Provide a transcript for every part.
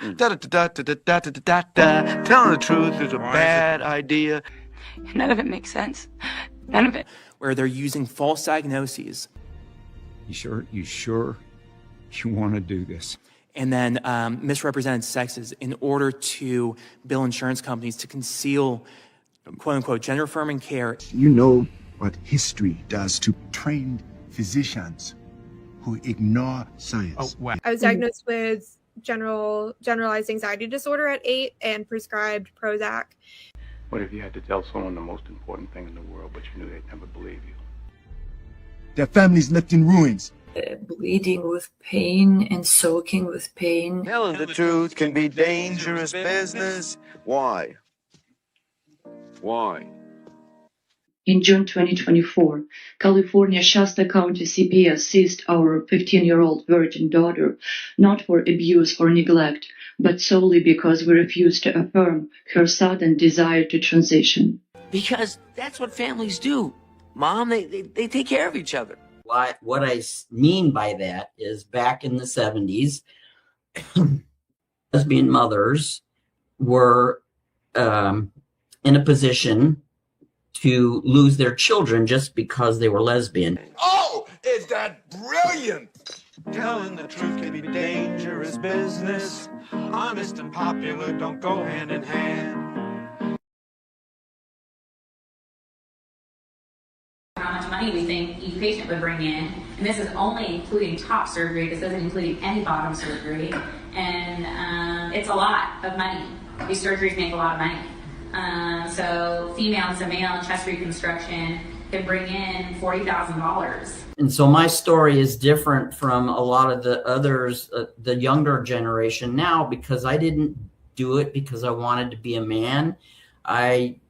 Da-da-da-da-da-da-da-da-da. Telling the truth is a bad idea. None of it makes sense. None of it. Where they're using false diagnoses. You sure you want to do this? And then misrepresented sexes in order to bill insurance companies to conceal, quote unquote, gender affirming care. You know what history does to trained physicians who ignore science. Oh, wow. I was diagnosed with generalized anxiety disorder at 8 and prescribed Prozac. What if you had to tell someone the most important thing in the world, but you knew they'd never believe you? Their families left in ruins. Bleeding with pain and soaking with pain. Telling the truth can be dangerous business. Why? Why? In June 2024, California Shasta County CPS seized our 15-year-old virgin daughter, not for abuse or neglect, but solely because we refused to affirm her sudden desire to transition. Because that's what families do. Mom, they take care of each other. What I mean by that is back in the 70s, lesbian mothers were in a position to lose their children just because they were lesbian. Oh, is that brilliant? Telling the truth can be dangerous business. Honest and popular don't go hand in hand. How much money we think each patient would bring in, and this is only including top surgery. This doesn't include any bottom surgery, and it's a lot of money. These surgeries make a lot of money. So females and male chest reconstruction can bring in $40,000. And so my story is different from a lot of the others, the younger generation now, because I didn't do it because I wanted to be a man. I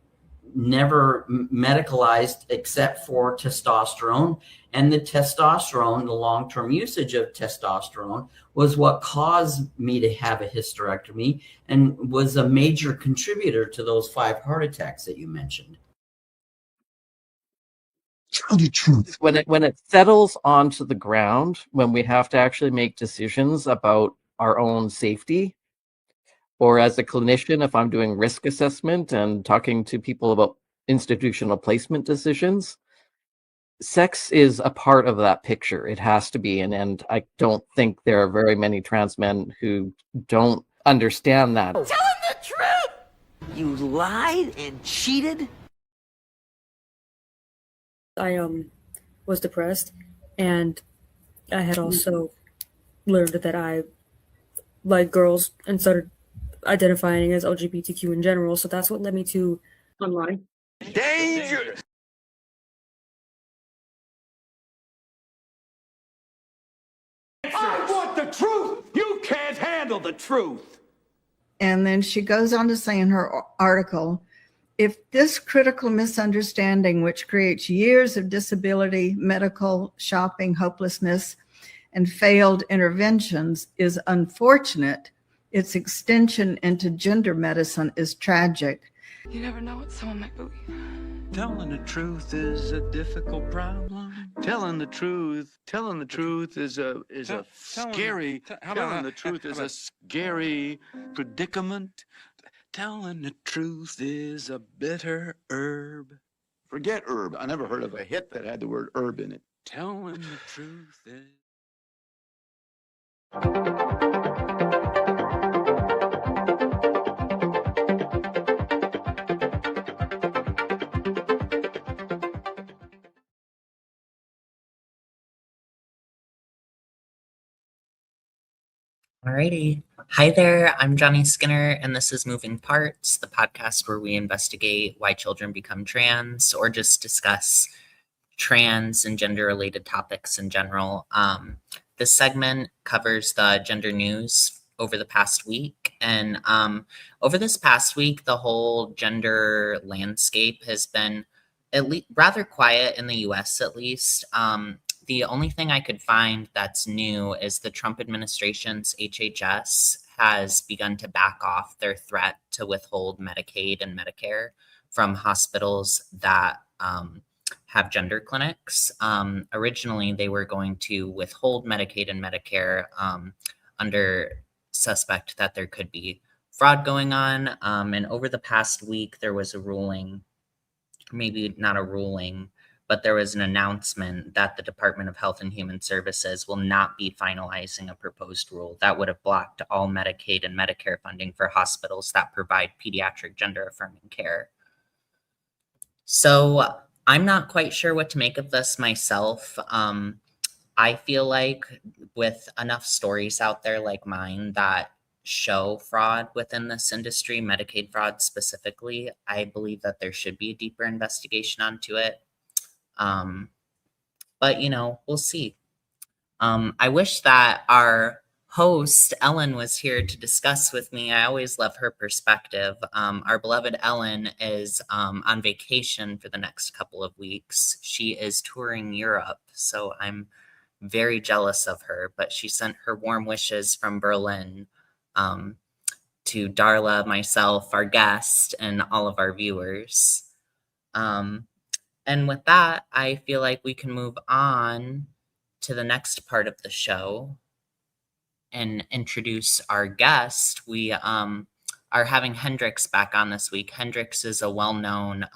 never medicalized except for testosterone, and the testosterone, the long-term usage of testosterone, was what caused me to have a hysterectomy and was a major contributor to those 5 heart attacks that you mentioned. Tell the truth. When it settles onto the ground, when we have to actually make decisions about our own safety, or as a clinician, if I'm doing risk assessment and talking to people about institutional placement decisions, sex is a part of that picture. It has to be. And I don't think there are very many trans men who don't understand that. Tell him the truth! You lied and cheated? I was depressed, and I had also learned that I like girls and started identifying as LGBTQ in general. So that's what led me to online. Danger! I want the truth! You can't handle the truth! And then she goes on to say in her article, if this critical misunderstanding, which creates years of disability, medical, shopping, hopelessness, and failed interventions, is unfortunate, its extension into gender medicine is tragic. You never know what someone might believe. Telling the truth is a difficult problem. Telling the truth is a scary. Telling the truth is a scary predicament. Telling the truth is a bitter herb. Forget herb. I never heard of a hit that had the word herb in it. Telling the truth is... Alrighty. Hi there, I'm Jonni Skinner, and this is Moving Parts, the podcast where we investigate why children become trans or just discuss trans and gender-related topics in general. This segment covers the gender news over the past week, and over this past week, the whole gender landscape has been rather quiet in the US at least. The only thing I could find that's new is the Trump administration's HHS has begun to back off their threat to withhold Medicaid and Medicare from hospitals that have gender clinics. Originally, they were going to withhold Medicaid and Medicare under suspect that there could be fraud going on. And over the past week, there was a ruling, maybe not a ruling, but there was an announcement that the Department of Health and Human Services will not be finalizing a proposed rule that would have blocked all Medicaid and Medicare funding for hospitals that provide pediatric gender-affirming care. So I'm not quite sure what to make of this myself. I feel like with enough stories out there like mine that show fraud within this industry, Medicaid fraud specifically, I believe that there should be a deeper investigation onto it. But, we'll see. I wish that our host, Ellen, was here to discuss with me. I always love her perspective. Our beloved Ellen is on vacation for the next couple of weeks. She is touring Europe, so I'm very jealous of her, but she sent her warm wishes from Berlin to Darla, myself, our guest, and all of our viewers. And with that, I feel like we can move on to the next part of the show and introduce our guest. We are having Hendrix back on this week. Hendrix is a well-known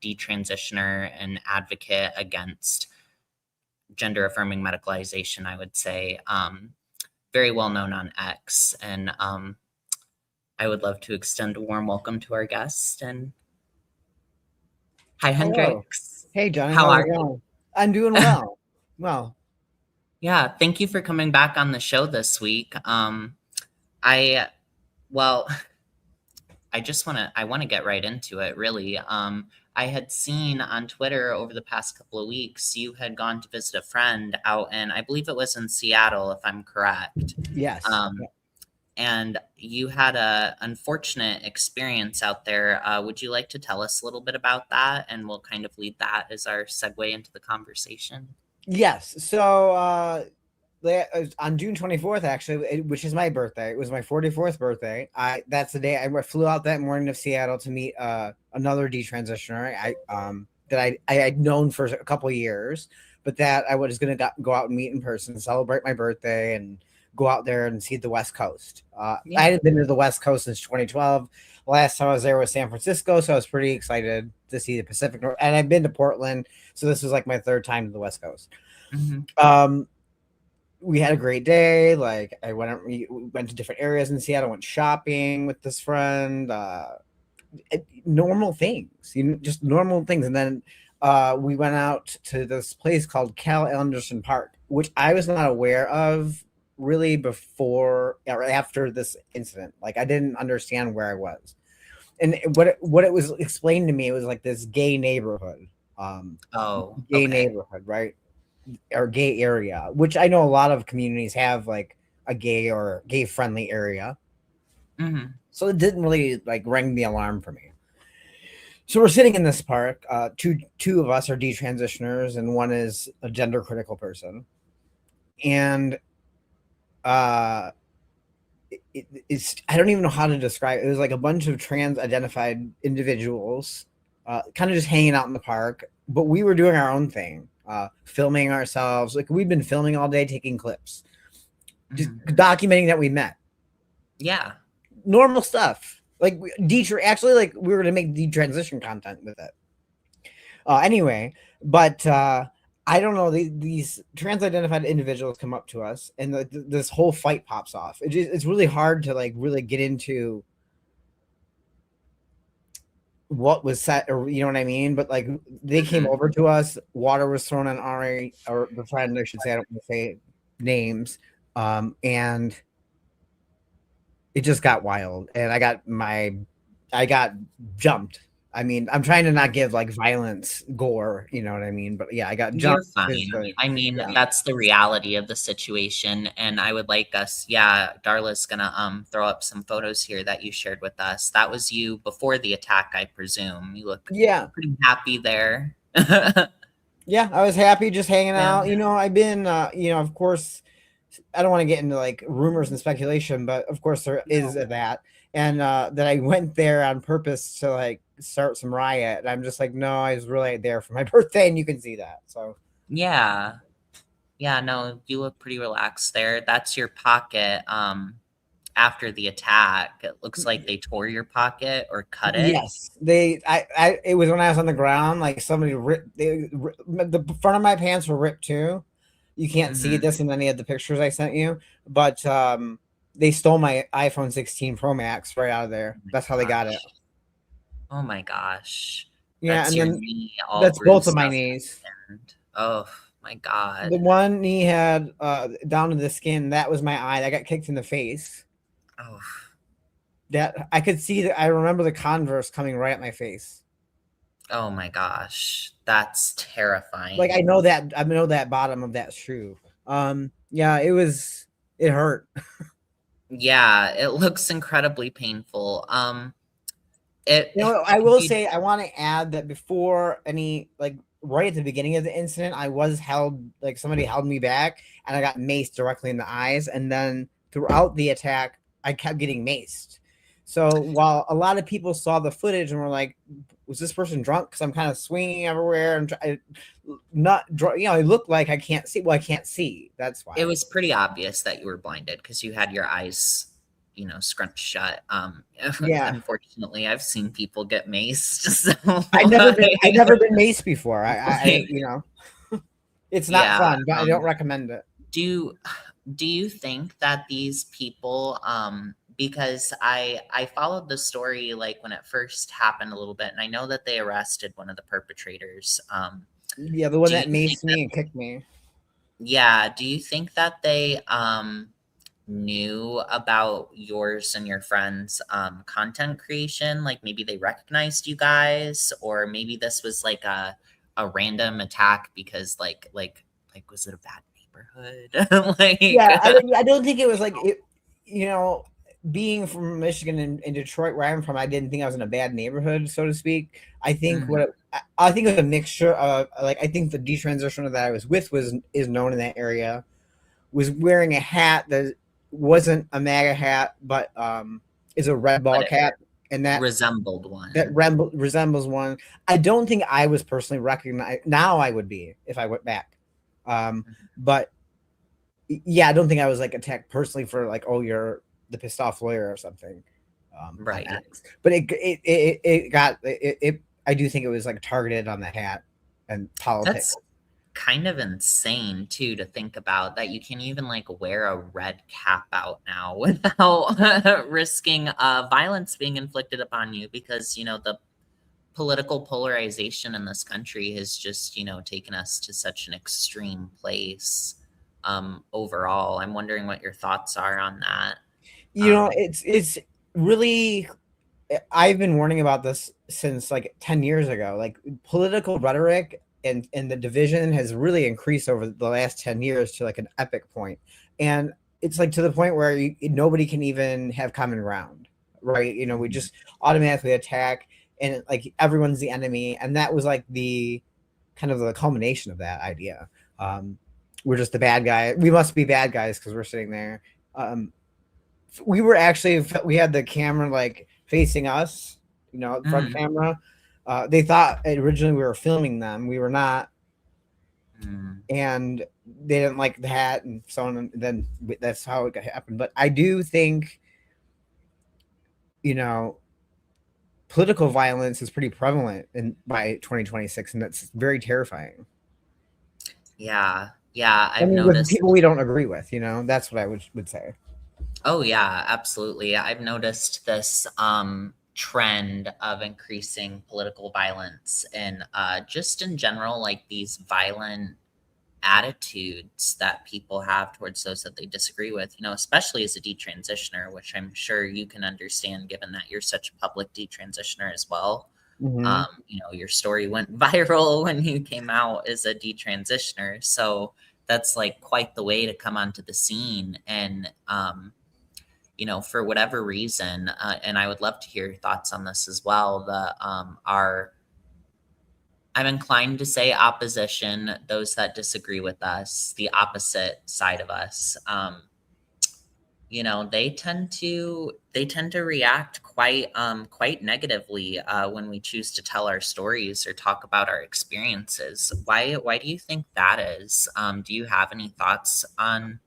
detransitioner and advocate against gender-affirming medicalization, I would say. Very well-known on X. And I would love to extend a warm welcome to our guest. And hi, Hendrix. Hey, Johnny. How are you you? going? I'm doing well. Well, yeah, thank you for coming back on the show this week. I want to get right into it, really. I had seen on Twitter over the past couple of weeks, you had gone to visit a friend out in, I believe it was in Seattle, if I'm correct. Yes. And you had a unfortunate experience out there. Would you like to tell us a little bit about that? And we'll kind of lead that as our segue into the conversation. Yes. So on June 24th, actually, which is my birthday, it was my 44th birthday. That's the day I flew out that morning to Seattle to meet another detransitioner that I had known for a couple of years, but that I was going to go out and meet in person, celebrate my birthday, and go out there and see the West Coast. I hadn't been to the West Coast since 2012. Last time I was there was San Francisco, so I was pretty excited to see the Pacific North. And I've been to Portland, so this was like my third time to the West Coast. Mm-hmm. We had a great day. Like we went to different areas in Seattle, went shopping with this friend. Normal things, just normal things. And then we went out to this place called Cal Anderson Park, which I was not aware of really before or after this incident. Like I didn't understand where I was, and what it was explained to me, it was like this gay neighborhood, neighborhood, right, or gay area, which I know a lot of communities have like a gay or gay friendly area. Mm-hmm. So it didn't really like ring the alarm for me. So we're sitting in this park. Two of us are detransitioners, and one is a gender critical person, and it's I don't even know how to describe it. It was like a bunch of trans identified individuals kind of just hanging out in the park, but we were doing our own thing, filming ourselves. Like we've been filming all day, taking clips, just documenting that we met. Yeah, normal stuff. Like actually, like we were gonna make detransition content with it. Anyway, but I don't know. These trans-identified individuals come up to us, and this whole fight pops off. It's really hard to like really get into what was said, or you know what I mean. But like they came over to us. Water was thrown on Ari, or the friend, I should say. I don't want to say names. And it just got wild, and I got jumped. I mean, I'm trying to not give like violence, gore, you know what I mean? But yeah, I got jumped. I mean, that's the reality of the situation. And I would like us, Darla's gonna throw up some photos here that you shared with us. That was you before the attack, I presume. You look pretty happy there. Yeah, I was happy just hanging out. You know, I've been of course, I don't want to get into like rumors and speculation, but of course there is that. And that I went there on purpose to like start some riot. And I'm just like, no, I was really there for my birthday, and you can see that. So no, you look pretty relaxed there. That's your pocket. after the attack, it looks like they tore your pocket or cut it. Yes, it was when I was on the ground. Like somebody the front of my pants were ripped too. You can't see this in any of the pictures I sent you, but they stole my iPhone 16 Pro Max right out of there. That's how they got it. Oh my gosh. Yeah, That's and your then knee all that's both bruised of my up knees. and- oh my God. The one knee had down to the skin. That was my eye. That got kicked in the face. Oh. That I could see that. I remember the Converse coming right at my face. Oh my gosh. That's terrifying. Like I know that bottom of that shoe. Yeah, it hurt. Yeah, it looks incredibly painful. I will say I want to add that before any right at the beginning of the incident, I was held, like somebody held me back and I got maced directly in the eyes. And then throughout the attack, I kept getting maced. So while a lot of people saw the footage and were like, was this person drunk? Because I'm kind of swinging everywhere and it looked like I can't see. Well, I can't see. That's why. It was pretty obvious that you were blinded because you had your eyes, scrunched shut. Yeah. Unfortunately, I've seen people get maced. So I've never been maced before. It's not fun, but I don't recommend it. Do you think that these people, because I followed the story like when it first happened a little bit, and I know that they arrested one of the perpetrators. Yeah, the one that maced me and kicked me. Yeah. Do you think that they knew about yours and your friends' content creation? Like maybe they recognized you guys, or maybe this was like a random attack because like was it a bad neighborhood? Yeah, I don't think it was like it, being from Michigan and Detroit, where I'm from, I didn't think I was in a bad neighborhood, so to speak. I think I think it was a mixture of I think the detransitioner that I was with is known in that area, was wearing a hat that wasn't a MAGA hat, but is a red ball cap, and that resembled one. That resembles one. I don't think I was personally recognized. Now I would be if I went back, but yeah, I don't think I was attacked personally for you're the pissed off lawyer or something. Right. But it got it. I do think it was targeted on the hat and politics. That's kind of insane too to think about that you can even wear a red cap out now without risking violence being inflicted upon you, because the political polarization in this country has just taken us to such an extreme place. Overall, I'm wondering what your thoughts are on that. It's really, I've been warning about this since 10 years ago. Political rhetoric and the division has really increased over the last 10 years to an epic point. And it's to the point where nobody can even have common ground, right? We just automatically attack and everyone's the enemy. And that was the kind of the culmination of that idea. We're just the bad guy. We must be bad guys because we're sitting there. We had the camera facing us, front camera. They thought originally we were filming them. We were not. And they didn't like the hat and so on. And then that's how it happened. But I do think, political violence is pretty prevalent by 2026. And that's very terrifying. Yeah. Yeah. I've noticed with people we don't agree with, that's what I would say. Oh yeah, absolutely. I've noticed this trend of increasing political violence and just in general, these violent attitudes that people have towards those that they disagree with, especially as a detransitioner, which I'm sure you can understand given that you're such a public detransitioner as well. Your story went viral when you came out as a detransitioner. So that's quite the way to come onto the scene. And, for whatever reason, and I would love to hear your thoughts on this as well, I'm inclined to say opposition, those that disagree with us, the opposite side of us, they tend to react quite negatively when we choose to tell our stories or talk about our experiences. Why do you think that is? Do you have any thoughts on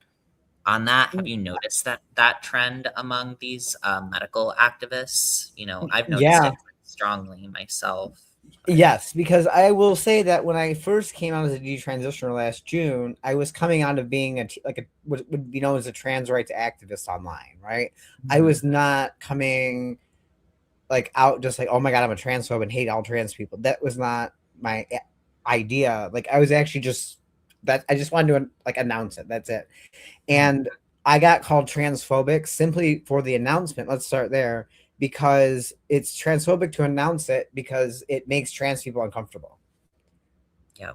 on that, have you noticed that trend among these medical activists? I've noticed it strongly myself. Yes, because I will say that when I first came out as a detransitioner last June, I was coming out of being what would be known as a trans rights activist online, right? I was not coming out just oh my God, I'm a transphobe and hate all trans people. That was not my idea. I was actually I just wanted to announce it. That's it. And I got called transphobic simply for the announcement. Let's start there. Because it's transphobic to announce it because it makes trans people uncomfortable. Yeah.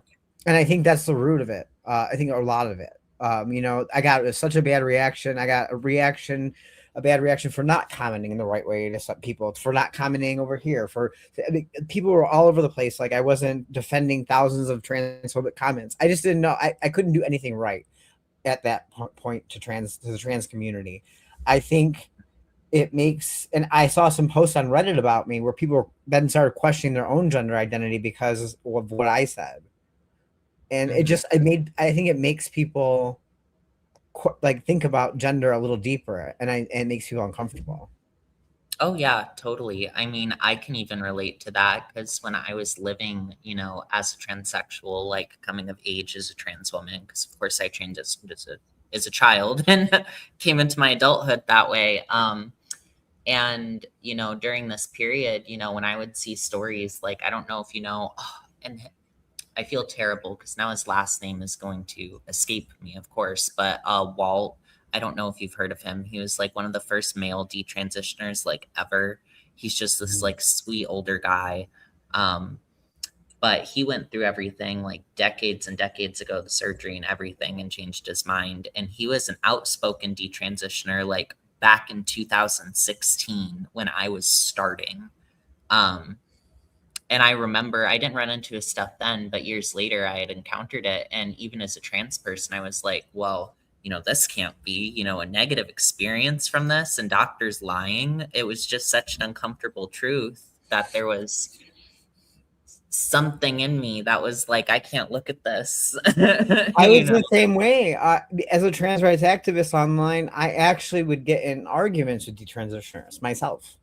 And I think that's the root of it. I think a lot of it. I got such a bad reaction. I got a bad reaction for not commenting in the right way to some people, for not commenting over here. People were all over the place. I wasn't defending thousands of transphobic comments. I just didn't know. I couldn't do anything right at that point to the trans community. I think it makes, and I saw some posts on Reddit about me where people then started questioning their own gender identity because of what I said. And I think it makes people think about gender a little deeper, and it makes people uncomfortable. Oh yeah, totally. I mean, I can even relate to that because when I was living, as a transsexual, coming of age as a trans woman, because of course I trained as a child and came into my adulthood that way. And, during this period, when I would see stories, I don't know if and I feel terrible because now his last name is going to escape me, of course, but Walt, I don't know if you've heard of him. He was one of the first male detransitioners ever. He's just this sweet older guy. But he went through everything decades and decades ago, the surgery and everything, and changed his mind. And he was an outspoken detransitioner, back in 2016 when I was starting. And I remember I didn't run into his stuff then, but years later I had encountered it. And even as a trans person, I was like, well, this can't be, a negative experience from this and doctors lying. It was just such an uncomfortable truth that there was something in me that was I can't look at this. I was the same way. As a trans rights activist online, I actually would get in arguments with detransitioners myself.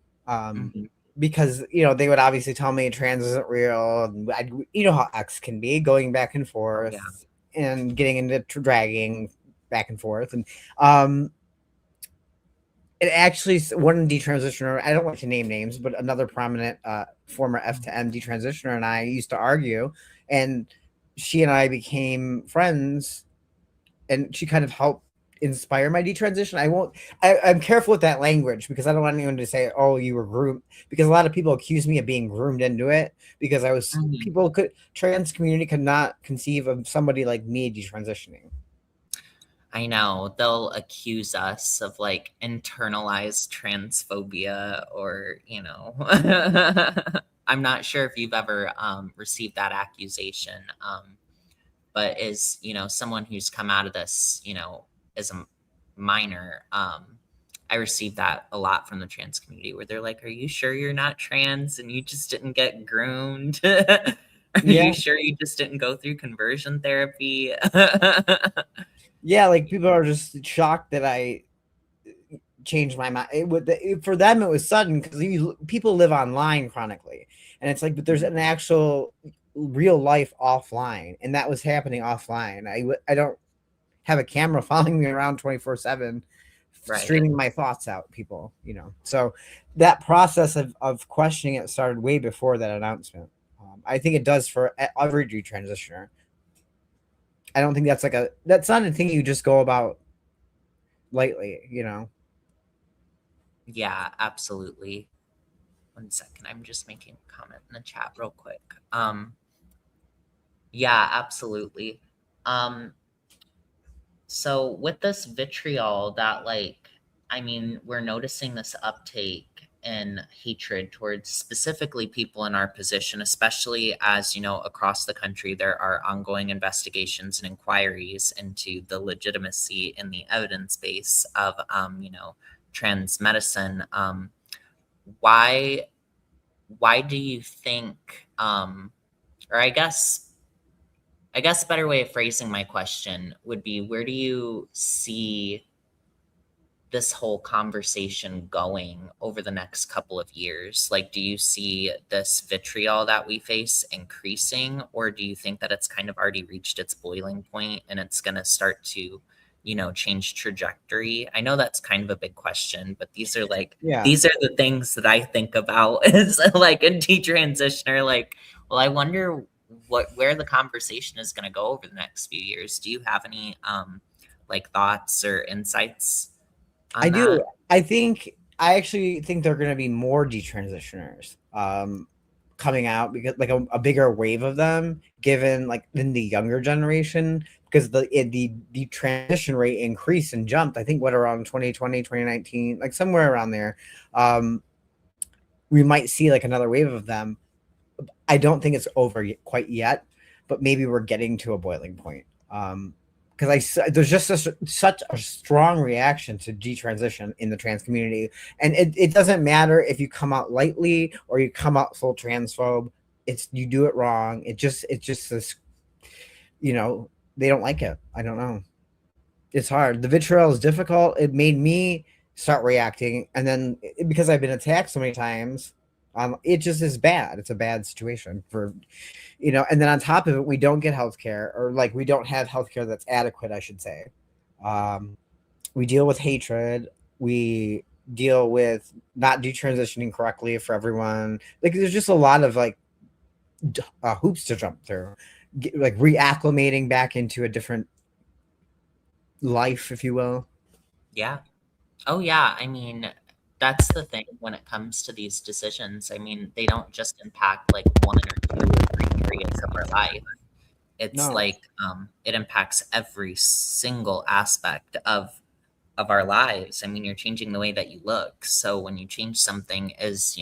Because, they would obviously tell me trans isn't real. And how X can be, going back and forth and getting into dragging back and forth. And it actually, one detransitioner, I don't like to name names, but another prominent former F to M detransitioner and I used to argue, and she and I became friends, and she kind of helped inspire my detransition. I'm careful with that language because I don't want anyone to say, oh, you were groomed, because a lot of people accuse me of being groomed into it because trans community could not conceive of somebody like me detransitioning. I know they'll accuse us of internalized transphobia or, I'm not sure if you've ever received that accusation. But as, someone who's come out of this, as a minor, I received that a lot from the trans community where they're like, are you sure you're not trans and you just didn't get groomed? Are you sure you just didn't go through conversion therapy? Yeah, people are just shocked that I changed my mind. For them, it was sudden because people live online chronically, and it's but there's an actual real life offline, and that was happening offline. I don't have a camera following me around 24/7, streaming my thoughts out. People, so that process of questioning it started way before that announcement. I think it does for every detransitioner. I don't think that's not a thing you just go about lightly, Yeah, absolutely. 1 second. I'm just making a comment in the chat real quick. Yeah, absolutely. So with this vitriol that we're noticing this uptake in hatred towards specifically people in our position, especially as, across the country, there are ongoing investigations and inquiries into the legitimacy and the evidence base of, trans medicine. Why do you think, or I guess a better way of phrasing my question would be, where do you see this whole conversation going over the next couple of years? Like, do you see this vitriol that we face increasing, or do you think that it's kind of already reached its boiling point and it's going to start to, change trajectory? I know that's kind of a big question, but these are the things that I think about as like a detransitioner. Like, well, I wonder where the conversation is going to go over the next few years. Do you have any like thoughts or insights? I do. I actually think there are going to be more detransitioners coming out, because like a bigger wave of them, given like in the younger generation, because the transition rate increased and jumped. I think around 2020, 2019, like somewhere around there. We might see like another wave of them. I don't think it's over quite yet, but maybe we're getting to a boiling point. Because there's just such a strong reaction to detransition in the trans community, and it doesn't matter if you come out lightly or you come out full transphobe. You do it wrong. It's just this, they don't like it. I don't know. It's hard. The vitriol is difficult. It made me start reacting, and then because I've been attacked so many times, it just is bad. It's a bad situation for. And then on top of it, we don't get healthcare, or like we don't have healthcare that's adequate, I should say. We deal with hatred. We deal with not detransitioning correctly for everyone. Like there's just a lot of like hoops to jump through, like reacclimating back into a different life, if you will. Yeah. Oh yeah. I mean, that's the thing when it comes to these decisions. I mean, they don't just impact like 1 or 2 or 3 areas of our life. It's like it impacts every single aspect of our lives. I mean, you're changing the way that you look. So when you change something as,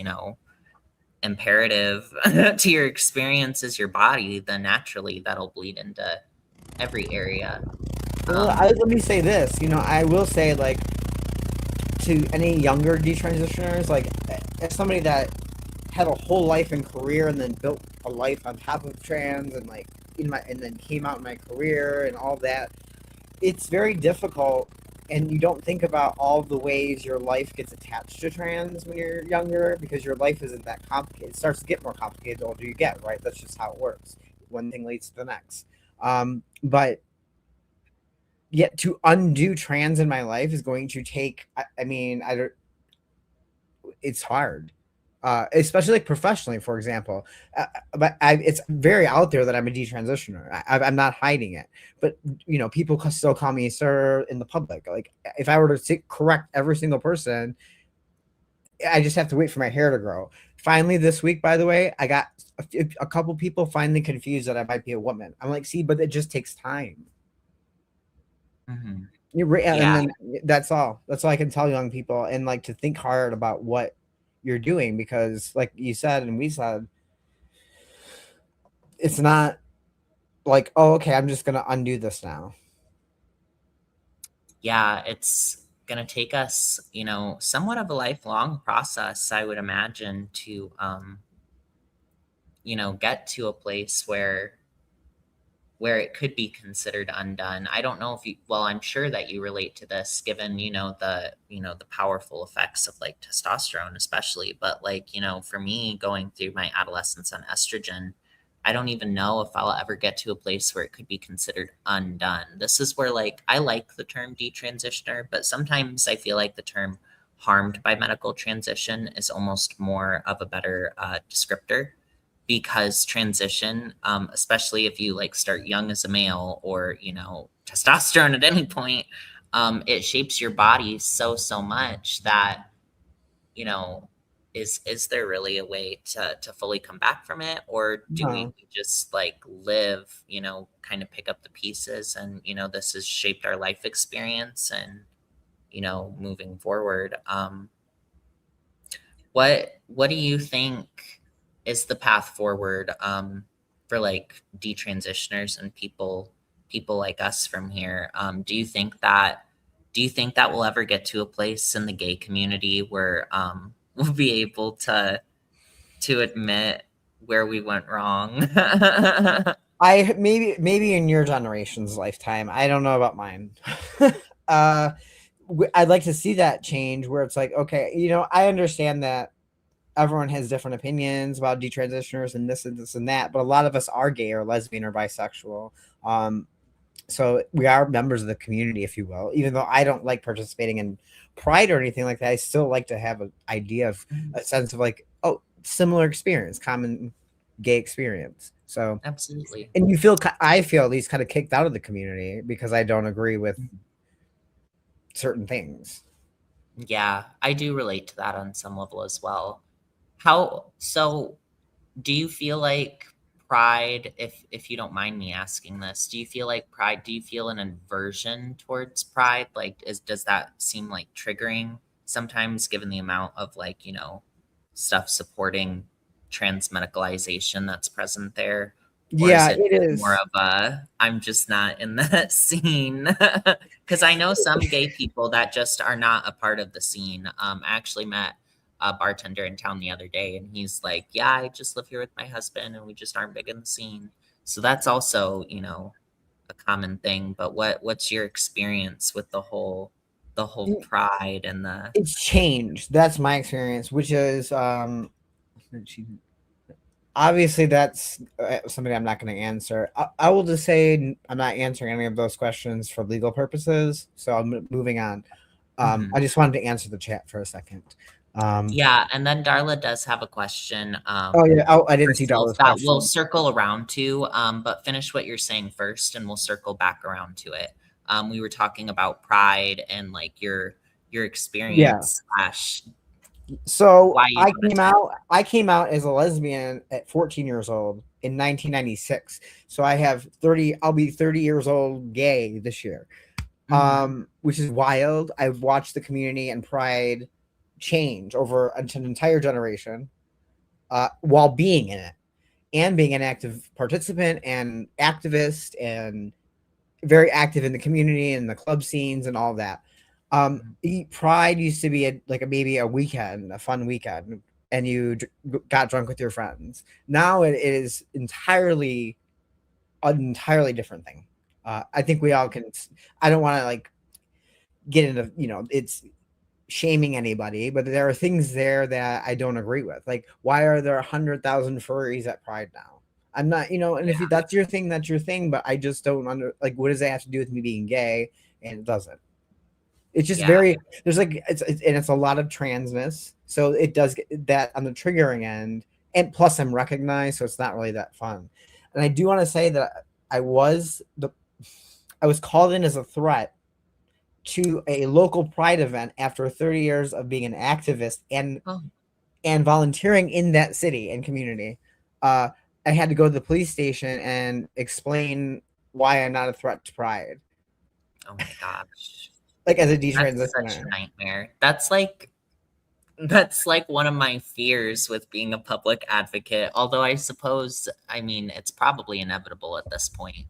imperative to your experience as your body, then naturally that'll bleed into every area. Well, let me say this. I will say, like, to any younger detransitioners, like as somebody that had a whole life and career and then built a life on top of trans and like and then came out in my career and all that, it's very difficult, and you don't think about all the ways your life gets attached to trans when you're younger, because your life isn't that complicated. It starts to get more complicated the older you get, right? That's just how it works. One thing leads to the next. But yet to undo trans in my life is going to take, it's hard, especially like professionally, for example. But it's very out there that I'm a detransitioner. I'm not hiding it. But, people still call me sir in the public. Like if I were to correct every single person, I just have to wait for my hair to grow. Finally, this week, by the way, I got a couple people finally confused that I might be a woman. I'm like, see, but it just takes time. Mm-hmm. And then that's all I can tell young people, and like to think hard about what you're doing, because like you said and we said, it's not like, oh, okay, I'm just gonna undo this now. Yeah, it's gonna take us, somewhat of a lifelong process, I would imagine, to get to a place where it could be considered undone. I don't know if I'm sure that you relate to this, given, the powerful effects of like testosterone, especially. But like, for me, going through my adolescence on estrogen, I don't even know if I'll ever get to a place where it could be considered undone. This is where like, I like the term detransitioner, but sometimes I feel like the term harmed by medical transition is almost more of a better descriptor. Because transition, especially if you like start young as a male, or testosterone at any point, it shapes your body so much that is there really a way to fully come back from it, or do we just like live, kind of pick up the pieces, and this has shaped our life experience, and moving forward, what do you think is the path forward for like detransitioners and people like us from here? Do you think that we'll ever get to a place in the gay community where we'll be able to admit where we went wrong? Maybe in your generation's lifetime. I don't know about mine. I'd like to see that change where it's like, okay, you know, I understand that everyone has different opinions about detransitioners and this and this and that, but a lot of us are gay or lesbian or bisexual. So we are members of the community, if you will. Even though I don't like participating in Pride or anything like that, I still like to have an idea of a sense of like, oh, similar experience, common gay experience. So Absolutely. and I feel at least kind of kicked out of the community because I don't agree with certain things. Yeah, I do relate to that on some level as well. So do you feel like Pride, if you don't mind me asking this, do you feel an aversion towards Pride? Like does that seem like triggering sometimes given the amount of like, you know, stuff supporting trans medicalization that's present there? Or Yeah, is it is more of a I'm just not in that scene? Because I know some gay people that just are not a part of the scene. I actually met a bartender in town the other day, and he's like, yeah, I just live here with my husband and we just aren't big in the scene. So that's also, you know, a common thing. But what's your experience with the whole Pride and the it's changed. That's my experience, which is obviously that's something I'm not going to answer. I will just say I'm not answering any of those questions for legal purposes, so I'm moving on. I just wanted to answer the chat for a second. Yeah, and then Darla does have a question. Oh yeah, I didn't see Darla's that question. we'll circle around to, but finish what you're saying first, and we'll circle back around to it. We were talking about Pride and like your experience slash. So why you I came out as a lesbian at 14 years old in 1996. So I have 30. I'll be 30 years old gay this year, which is wild. I've watched the community and Pride change over an entire generation while being in it and being an active participant and activist and very active in the community and the club scenes and all that. Pride used to be maybe a weekend, a fun weekend, and you got drunk with your friends. Now it is an entirely different thing. I think we all can. I don't want to like get into it's shaming anybody, but there are things there that I don't agree with. Like, why are there 100,000 furries at Pride now? I'm not, and if that's your thing, that's your thing. But I just don't what does that have to do with me being gay? And it doesn't. It's just there's it's a lot of transness. So it does get that on the triggering end. And plus I'm recognized, so it's not really that fun. And I do want to say that I was called in as a threat to a local Pride event after 30 years of being an activist and volunteering in that city and community. I had to go to the police station and explain why I'm not a threat to Pride. Oh my gosh. Like as a detransitioner. That's such a nightmare. That's like one of my fears with being a public advocate. Although I suppose, it's probably inevitable at this point.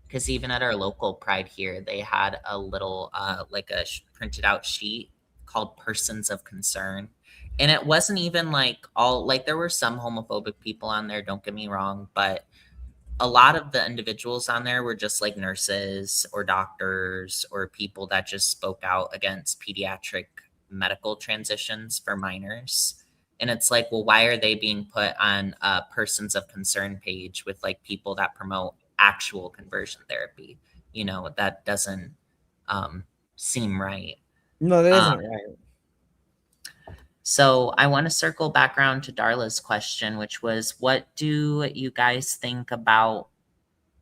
Because even at our local Pride here, they had a little printed out sheet called Persons of Concern. And it wasn't even there were some homophobic people on there, don't get me wrong, but a lot of the individuals on there were just like nurses or doctors or people that just spoke out against pediatric medical transitions for minors. And it's like, well, why are they being put on a Persons of Concern page with like people that promote actual conversion therapy? That doesn't seem right. No, that isn't right. So I want to circle back around to Darla's question, which was, what do you guys think about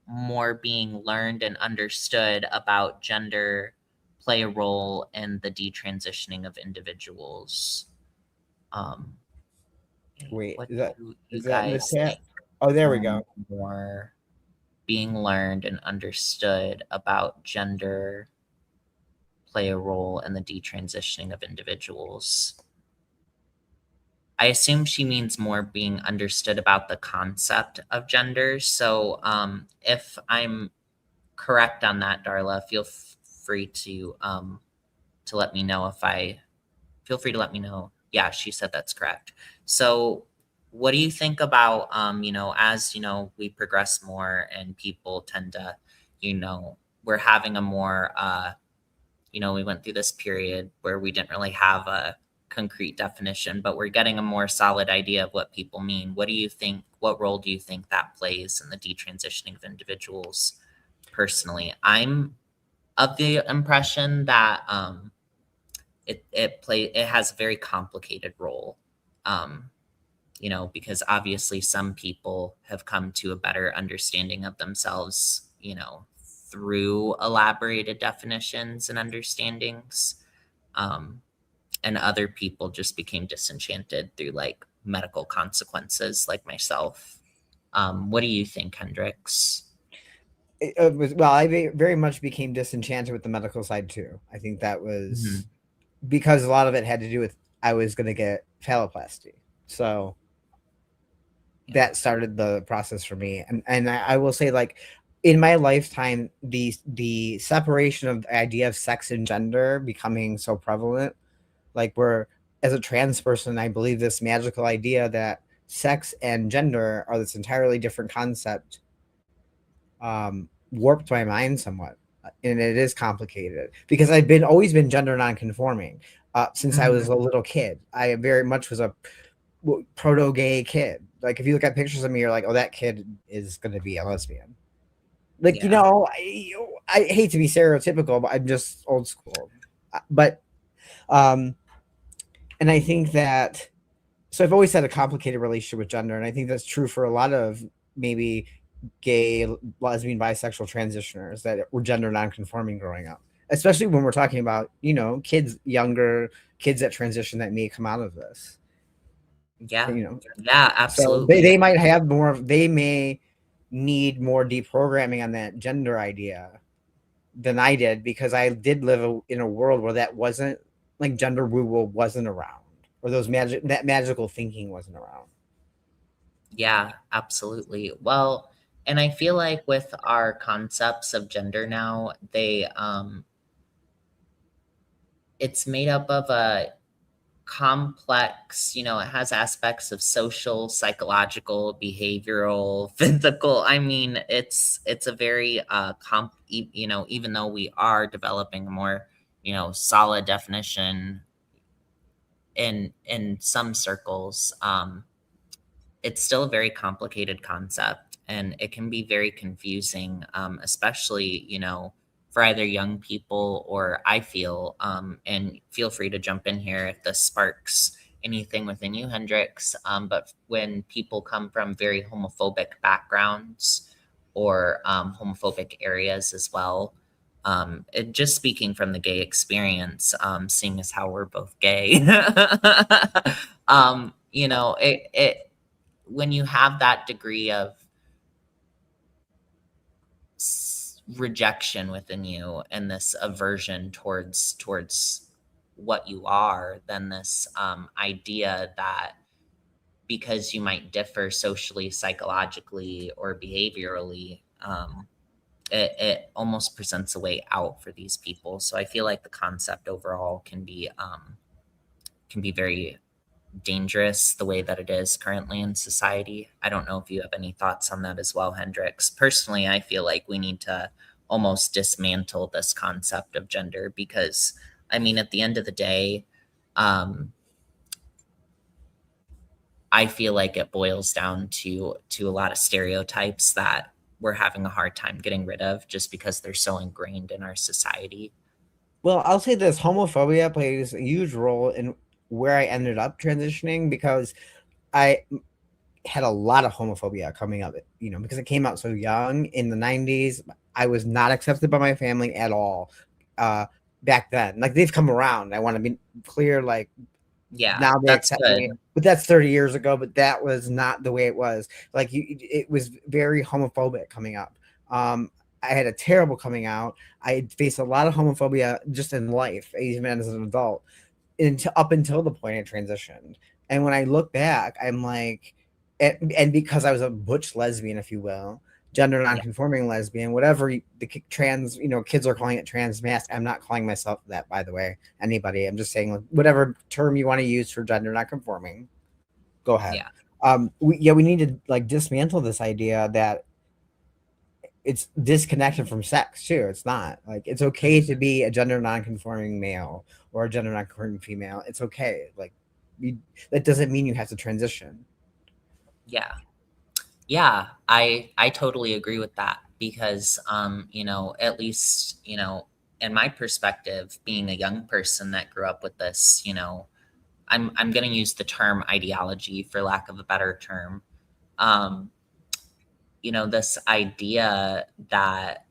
more being learned and understood about gender play a role in the detransitioning of individuals? Wait, what is that do in guys the chat? think Oh, there we go. more being learned and understood about gender play a role in the detransitioning of individuals? I assume she means more being understood about the concept of gender. So if I'm correct on that, Darla, feel free to let me know feel free to let me know. Yeah, she said that's correct. So what do you think about, as, we progress more and people tend to, we're having a more, we went through this period where we didn't really have a concrete definition, but we're getting a more solid idea of what people mean. What do you think? What role do you think that plays in the detransitioning of individuals? Personally, I'm of the impression that it has a very complicated role. Because obviously some people have come to a better understanding of themselves, through elaborated definitions and understandings. And other people just became disenchanted through like medical consequences, like myself. What do you think, Hendrix? I very much became disenchanted with the medical side too. I think that was because a lot of it had to do with I was going to get phalloplasty. So that started the process for me. And I will say, like, in my lifetime, the separation of the idea of sex and gender becoming so prevalent, like where as a trans person, I believe this magical idea that sex and gender are this entirely different concept, warped my mind somewhat. And it is complicated because I've always been gender nonconforming since I was a little kid. I very much was a proto-gay kid. Like if you look at pictures of me, you're like, oh, that kid is going to be a lesbian. Like, I hate to be stereotypical, but I'm just old school. But, and I think that, so I've always had a complicated relationship with gender. And I think that's true for a lot of maybe gay, lesbian, bisexual transitioners that were gender nonconforming growing up, especially when we're talking about, younger kids that transition that may come out of this. Yeah. Yeah, absolutely. So they might have they may need more deprogramming on that gender idea than I did, because I did live in a world where that wasn't, like, gender woo-woo wasn't around, or that magical thinking wasn't around. Yeah, absolutely. Well, and I feel like with our concepts of gender now, it's made up of a complex, it has aspects of social, psychological, behavioral, physical. I mean, it's a very even though we are developing a more, solid definition in some circles, it's still a very complicated concept, and it can be very confusing, especially, for either young people or I feel, and feel free to jump in here if this sparks anything within you, Hendrix. But when people come from very homophobic backgrounds or homophobic areas as well, just speaking from the gay experience, seeing as how we're both gay, when you have that degree of rejection within you and this aversion towards what you are, then this idea that because you might differ socially, psychologically, or behaviorally, it almost presents a way out for these people. So I feel like the concept overall can be very dangerous the way that it is currently in society. I don't know if you have any thoughts on that as well, Hendrix. Personally, I feel like we need to almost dismantle this concept of gender, because I mean, at the end of the day, I feel like it boils down to a lot of stereotypes that we're having a hard time getting rid of just because they're so ingrained in our society. Well, I'll say this: homophobia plays a huge role in where I ended up transitioning, because I had a lot of homophobia coming up, because it came out so young in the 90s. I was not accepted by my family at all back then. Like, they've come around. I want to be clear, like, yeah, now they that's accept good. me, but that's 30 years ago. But that was not the way it was. Like, it was very homophobic coming up. I had a terrible coming out. I faced a lot of homophobia just in life, even as an adult, up until the point I transitioned. And when I look back, I'm like, and because I was a butch lesbian, if you will, gender nonconforming lesbian, whatever the trans, kids are calling it trans mask. I'm not calling myself that, by the way, anybody. I'm just saying, whatever term you want to use for gender nonconforming, go ahead. Yeah. We need to, like, dismantle this idea that it's disconnected from sex too. It's not like it's okay to be a gender non-conforming male or a gender non-conforming female. It's okay. Like that doesn't mean you have to transition. Yeah, I totally agree with that because at least, in my perspective, being a young person that grew up with this, I'm going to use the term ideology for lack of a better term. This idea that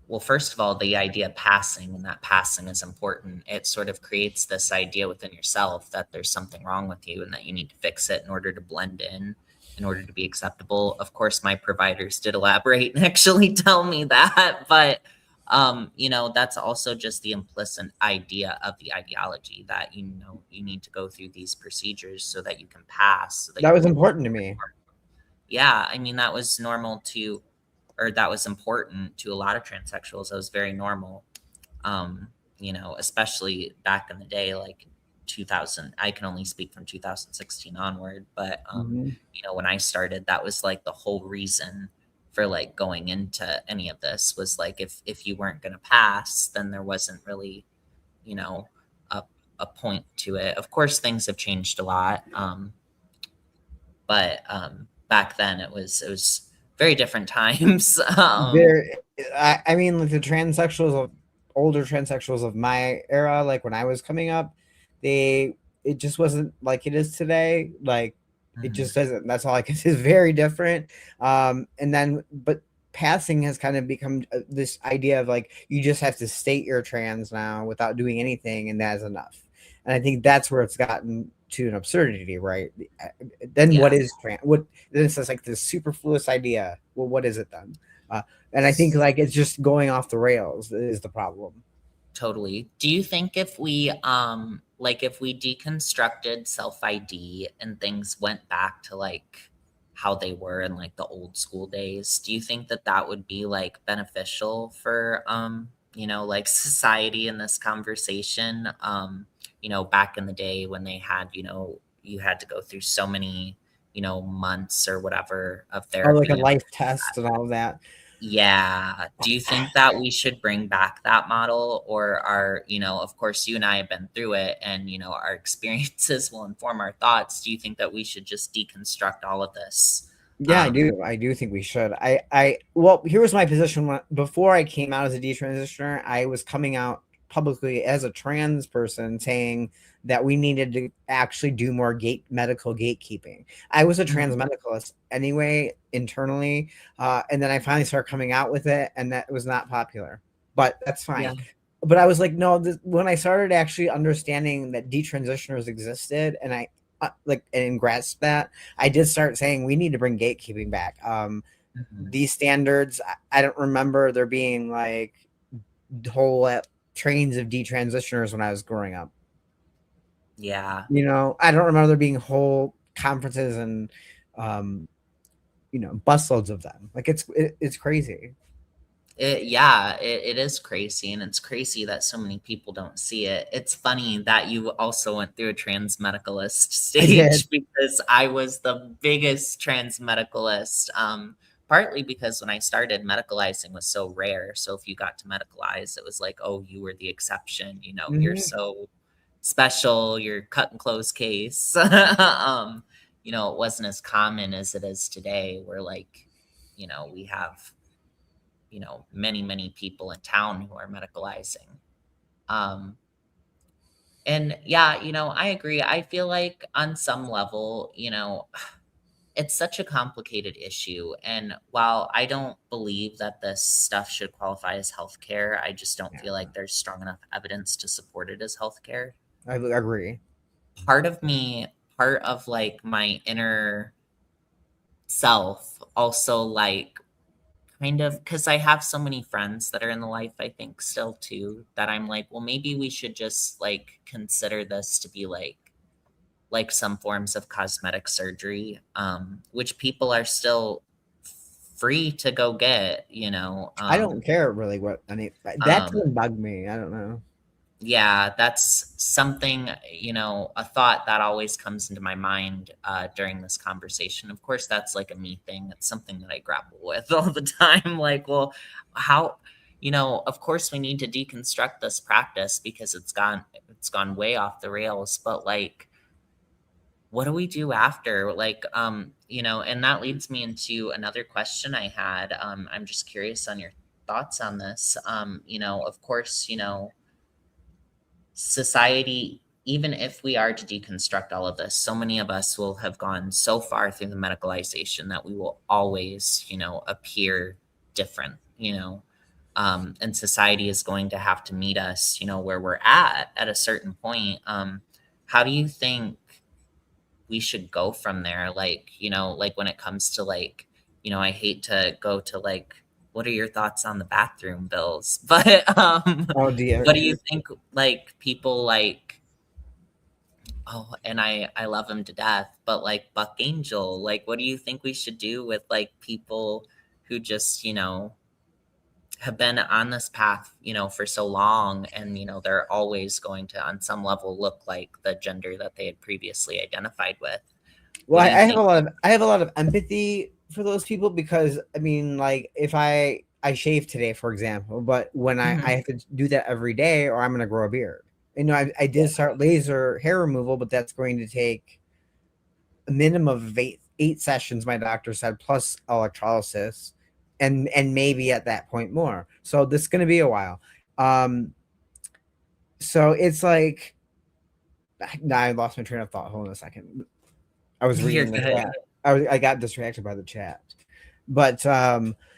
well, first of all, the idea of passing and that passing is important. It sort of creates this idea within yourself that there's something wrong with you and that you need to fix it in order to blend in order to be acceptable. Of course, my providers did elaborate and actually tell me that, but that's also just the implicit idea of the ideology that, you need to go through these procedures so that you can pass. So that was important to me. Yeah. I mean, that was normal that was important to a lot of transsexuals. That was very normal. Especially back in the day, like 2000, I can only speak from 2016 onward, but, when I started, that was like the whole reason for like going into any of this was like, if you weren't going to pass, then there wasn't really, a point to it. Of course, things have changed a lot. But back then it was very different times. I mean, like the older transsexuals of my era, like when I was coming up, it just wasn't like it is today. Like it just doesn't. That's all I can say. Is very different. But passing has kind of become this idea of like you just have to state you're trans now without doing anything, and that's enough. And I think that's where it's gotten to an absurdity, right? Then what is trans? What this is like this superfluous idea. Well, what is it then? And I think like it's just going off the rails is the problem. Totally. Do you think if we if we deconstructed self-ID and things went back to like how they were in like the old school days, do you think that would be like beneficial for like society in this conversation? Back in the day when they had, you had to go through so many, months or whatever of therapy. Or like a life test and all of that. Yeah. Do you think that we should bring back that model, or of course you and I have been through it and, our experiences will inform our thoughts. Do you think that we should just deconstruct all of this? Yeah, I do. I do think we should. Well, here was my position before I came out as a detransitioner. I was coming out publicly as a trans person saying that we needed to actually do more medical gatekeeping. I was a trans medicalist anyway, internally. And then I finally started coming out with it, and that was not popular, but that's fine. Yeah. But I was like, no, when I started actually understanding that detransitioners existed, and I and grasped that, I did start saying we need to bring gatekeeping back. These standards, I don't remember there being like whole trains of detransitioners when I was growing up. Yeah. I don't remember there being whole conferences and, busloads of them. Like it's crazy. It is crazy, and it's crazy that so many people don't see it. It's funny that you also went through a trans medicalist stage because I was the biggest trans medicalist. Partly because when I started, medicalizing was so rare. So if you got to medicalize, it was like, oh, you were the exception. You're so special. You're cut and close case. It wasn't as common as it is today, where like, we have many, many people in town who are medicalizing. And yeah, I agree. I feel like on some level, it's such a complicated issue. And while I don't believe that this stuff should qualify as healthcare, I just don't feel like there's strong enough evidence to support it as healthcare. I agree. Part of like my inner self also like kind of, because I have so many friends that are in the life, I think still too, that I'm like, well, maybe we should just like consider this to be like some forms of cosmetic surgery, which people are still free to go get, I don't care really that doesn't bug me. I don't know. Yeah, that's something, a thought that always comes into my mind during this conversation. Of course, that's like a me thing. It's something that I grapple with all the time. Like, well, how, of course we need to deconstruct this practice because it's gone way off the rails. But like, what do we do after? Like, and that leads me into another question I had. I'm just curious on your thoughts on this. Of course, society, even if we are to deconstruct all of this, so many of us will have gone so far through the medicalization that we will always, appear different, and society is going to have to meet us, where we're at a certain point. How do you think we should go from there? Like, like when it comes to like, I hate to go to like, what are your thoughts on the bathroom bills? But Oh dear. what do you think, like people like, oh, and I love him to death, but like Buck Angel, like what do you think we should do with like people who just, have been on this path, for so long, and they're always going to on some level look like the gender that they had previously identified with? Well, What do I you have think? I have a lot of empathy for those people because I mean, like if I shave today, for example, but when I Mhm. have to do that every day, or I'm going to grow a beard. I did start laser hair removal, but that's going to take a minimum of eight sessions. My doctor said, plus electrolysis, and maybe at that point more. So this is going to be a while. So it's like, now I lost my train of thought. Hold on a second. I was You're reading the good. chat. I got distracted by the chat. But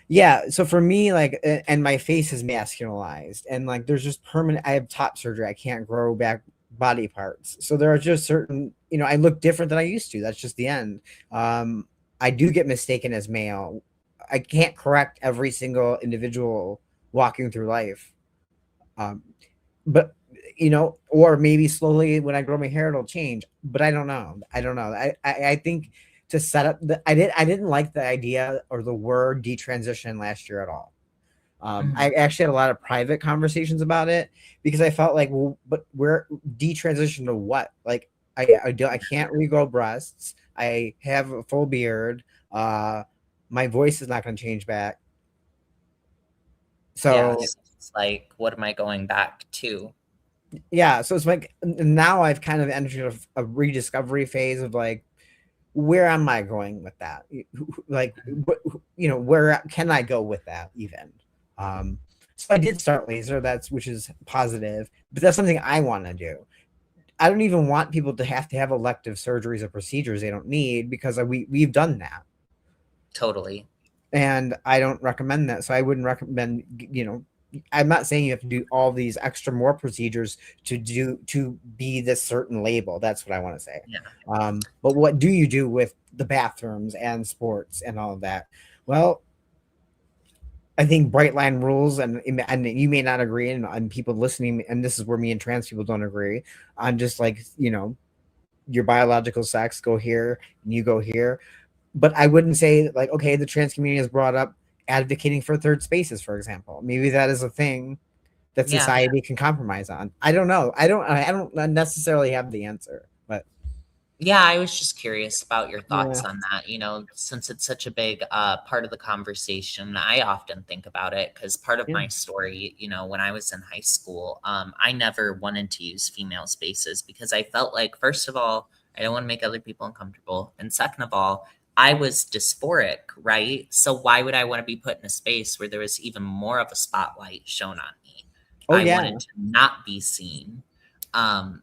yeah, so for me, like, and my face is masculinized, and like there's just permanent, I have top surgery. I can't grow back body parts. So there are just certain, I look different than I used to. That's just the end. I do get mistaken as male. I can't correct every single individual walking through life. But or maybe slowly when I grow my hair it'll change, but I don't know. I think to set up I didn't like the idea or the word detransition last year at all. I actually had a lot of private conversations about it because I felt like, well, but we're detransition to what? Like I can't regrow breasts. I have a full beard. My voice is not going to change back. Yeah, So so it's like, what am I going back to? yeah, so it's like now I've kind of entered a rediscovery phase of like, where am I going with that? Like, where can I go with that even? So I did start laser, which is positive, but that's something I want to do. I don't even want people to have elective surgeries or procedures they don't need because we've done that. Totally. And I don't recommend that. So I wouldn't recommend, I'm not saying you have to do all these extra more procedures to be this certain label. That's what I want to say. Yeah. But what do you do with the bathrooms and sports and all of that? Well, I think bright line rules, and you may not agree, and people listening, and this is where me and trans people don't agree. I'm just like, your biological sex, go here and you go here. But I wouldn't say like, okay, the trans community has brought up advocating for third spaces, for example. Maybe that is a thing that Yeah. society can compromise on. I don't know. I don't necessarily have the answer, but Yeah, I was just curious about your thoughts yeah. on that. Since it's such a big part of the conversation, I often think about it because part of Yeah. my story, when I was in high school, I never wanted to use female spaces because I felt like, first of all, I don't want to make other people uncomfortable. And second of all, I was dysphoric, right? So why would I want to be put in a space where there was even more of a spotlight shown on me? Oh, I yeah. wanted to not be seen.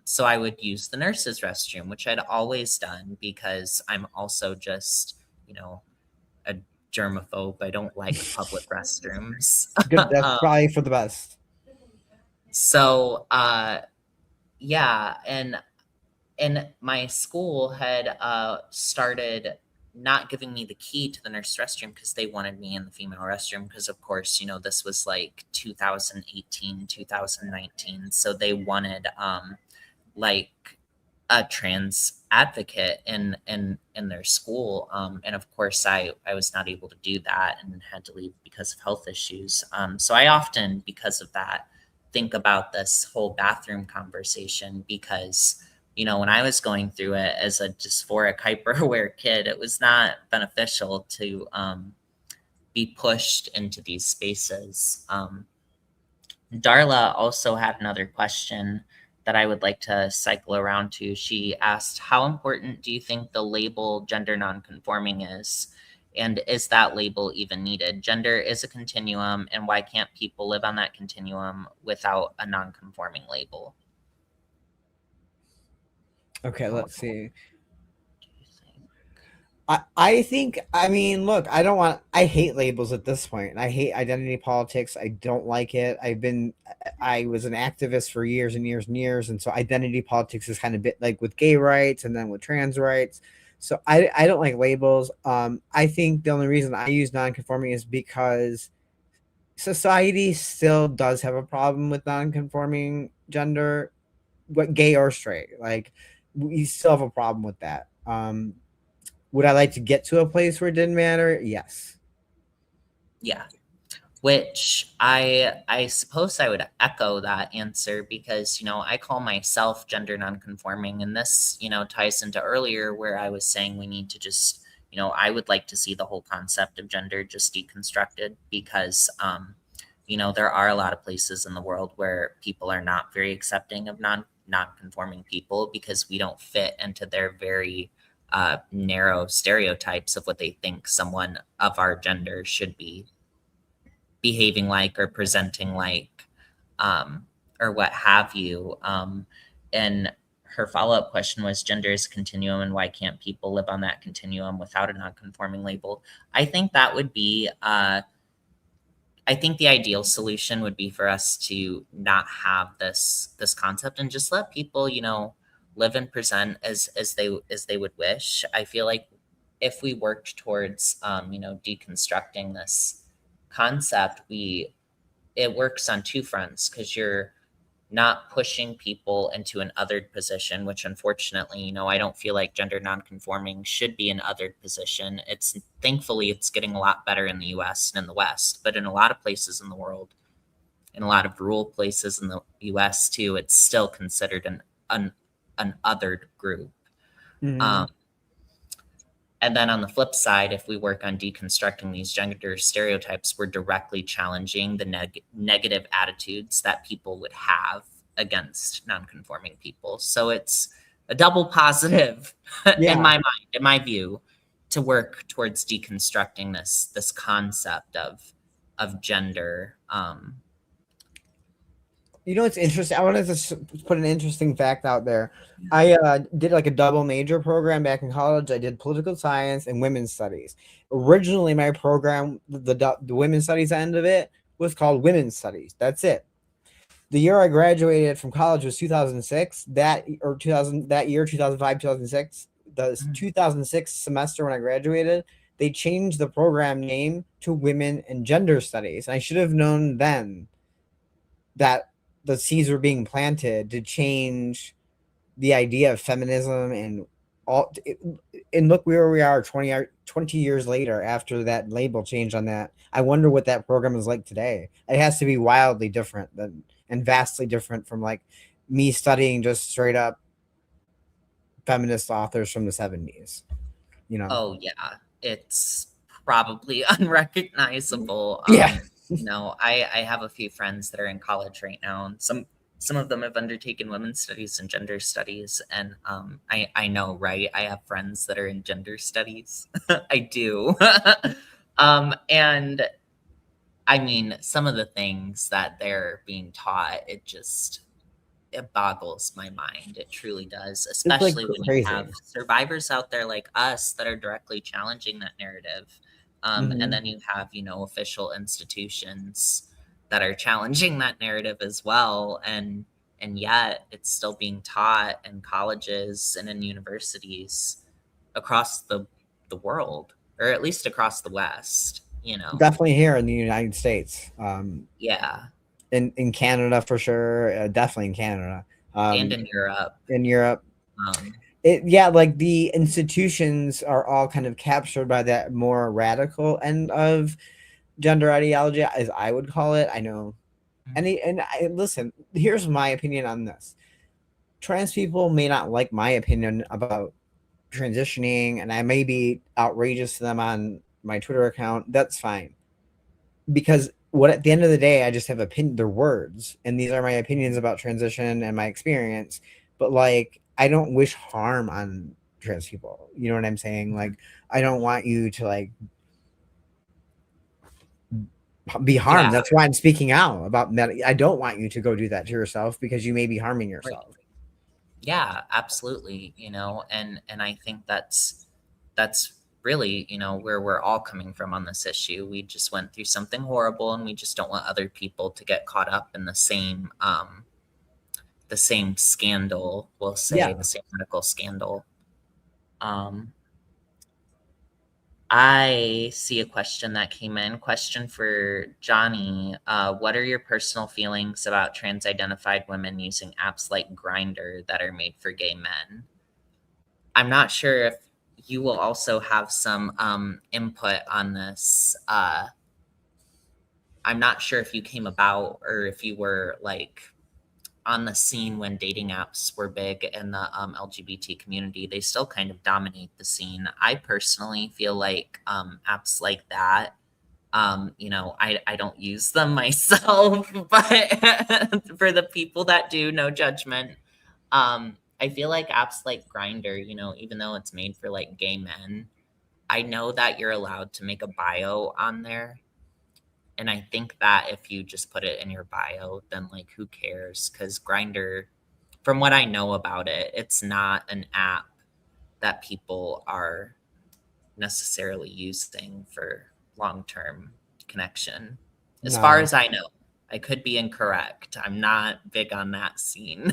So I would use the nurse's restroom, which I'd always done because I'm also just, a germaphobe. I don't like public restrooms. Good. That's probably for the best. So, yeah. And my school had started not giving me the key to the nurse restroom because they wanted me in the female restroom because of course this was like 2018 2019, so they wanted like a trans advocate in their school, and of course I was not able to do that and had to leave because of health issues. So I often, because of that, think about this whole bathroom conversation because, you know, when I was going through it as a dysphoric, hyper-aware kid, it was not beneficial to be pushed into these spaces. Darla also had another question that I would like to cycle around to. She asked, how important do you think the label gender nonconforming is? And is that label even needed? Gender is a continuum, and why can't people live on that continuum without a nonconforming label? Okay, let's see. I think, I mean, look, I hate labels at this point. I hate identity politics. I don't like it. I was an activist for years and years and years. And so identity politics is kind of bit like with gay rights and then with trans rights. So I don't like labels. I think the only reason I use nonconforming is because society still does have a problem with nonconforming gender, what gay or straight. Like, we still have a problem with that. Would I like to get to a place where it didn't matter? Yes. Yeah. Which I suppose I would echo that answer because, you know, I call myself gender nonconforming, and this, you know, ties into earlier where I was saying we need to just, you know, I would like to see the whole concept of gender just deconstructed because, you know, there are a lot of places in the world where people are not very accepting of non-conforming people because we don't fit into their very narrow stereotypes of what they think someone of our gender should be behaving like or presenting like, or what have you. And her follow-up question was, gender is a continuum, and why can't people live on that continuum without a non-conforming label? I think that would be, I think the ideal solution would be for us to not have this concept and just let people, you know, live and present as they would wish. I feel like if we worked towards, you know, deconstructing this concept, it works on two fronts because you're not pushing people into an othered position, which unfortunately, you know, I don't feel like gender nonconforming should be an othered position. Thankfully it's getting a lot better in the US and in the West, but in a lot of places in the world, in a lot of rural places in the US too, it's still considered an othered group. Mm-hmm. And then on the flip side, if we work on deconstructing these gender stereotypes, we're directly challenging the negative attitudes that people would have against nonconforming people. So it's a double positive in my mind, in my view, to work towards deconstructing this concept of gender. You know, it's interesting. I wanted to put an interesting fact out there. I did like a double major program back in college. I did political science and women's studies. Originally, my program, the women's studies end of it, was called women's studies. That's it. The year I graduated from college was 2006. That year, 2005, 2006. The 2006 semester when I graduated, they changed the program name to Women and Gender Studies. And I should have known then that the seeds were being planted to change the idea of feminism and all. And look where we are 20 years later after that label change on that. I wonder what that program is like today. It has to be wildly different and vastly different from like me studying just straight up feminist authors from the 70s. You know? Oh yeah, it's probably unrecognizable. Yeah. You know, I have a few friends that are in college right now, and some of them have undertaken women's studies and gender studies. And I know, right? I have friends that are in gender studies. I do. And I mean, some of the things that they're being taught, it boggles my mind. It truly does, especially when you have survivors out there like us that are directly challenging that narrative. And then you have, you know, official institutions that are challenging that narrative as well. And yet it's still being taught in colleges and in universities across the world, or at least across the West, you know. Definitely here in the United States. Yeah. In Canada for sure. Definitely in Canada. And in Europe. In Europe. Like the institutions are all kind of captured by that more radical end of gender ideology, as I would call it. I know Listen, here's my opinion on this. Trans people may not like my opinion about transitioning, and I may be outrageous to them on my Twitter account. That's fine, because at the end of the day, I just have they're words, and these are my opinions about transition and my experience. But like, I don't wish harm on trans people. You know what I'm saying? Like, I don't want you to like be harmed. That's why I'm speaking out about that. I don't want you to go do that to yourself, because you may be harming yourself. Right. Yeah, absolutely. And I think that's really, where we're all coming from on this issue. We just went through something horrible, and we just don't want other people to get caught up in the same scandal, we'll say, the same medical scandal. I see a question that came in. Question for Jonni. What are your personal feelings about trans-identified women using apps like Grindr that are made for gay men? I'm not sure if you will also have some input on this. I'm not sure if you came about or if you were like on the scene when dating apps were big in the LGBT community. They still kind of dominate the scene. I personally feel like apps like that, I don't use them myself, but for the people that do, no judgment. I feel like apps like Grindr, even though it's made for like gay men, I know that you're allowed to make a bio on there. And I think that if you just put it in your bio, then like, who cares? Because Grindr, from what I know about it, it's not an app that people are necessarily using for long-term connection. As far as I know, I could be incorrect. I'm not big on that scene.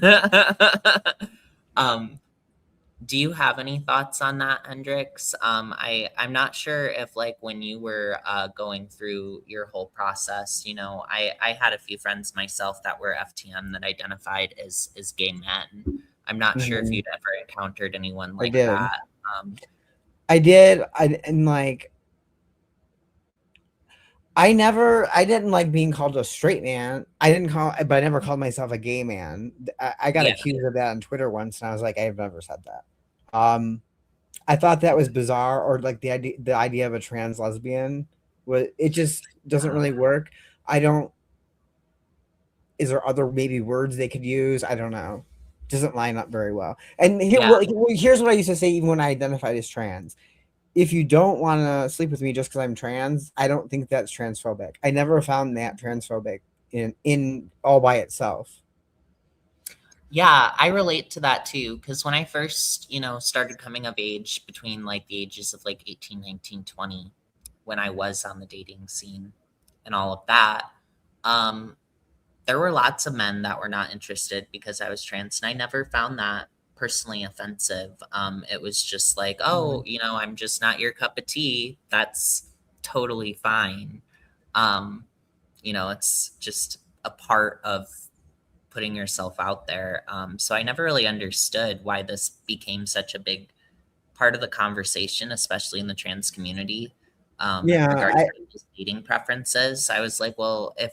Do you have any thoughts on that, Hendrix? I'm not sure if like when you were going through your whole process, I had a few friends myself that were FTM that identified as gay men. I'm not sure if you'd ever encountered anyone like that. I did. I didn't like being called a straight man. But I never called myself a gay man. I got accused of that on Twitter once, and I was like, I've never said that. I thought that was bizarre, or like the idea of a trans lesbian it just doesn't really work. Is there other maybe words they could use? I don't know. Doesn't line up very well. And here's what I used to say even when I identified as trans. If you don't want to sleep with me just because I'm trans, I don't think that's transphobic. I never found that transphobic in all by itself. Yeah, I relate to that too. Because when I first, started coming of age between like the ages of like 18, 19, 20, when I was on the dating scene and all of that, there were lots of men that were not interested because I was trans. And I never found that personally offensive. It was just like, oh, I'm just not your cup of tea. That's totally fine. It's just a part of putting yourself out there. So I never really understood why this became such a big part of the conversation, especially in the trans community. Regarding dating preferences. I was like, well, if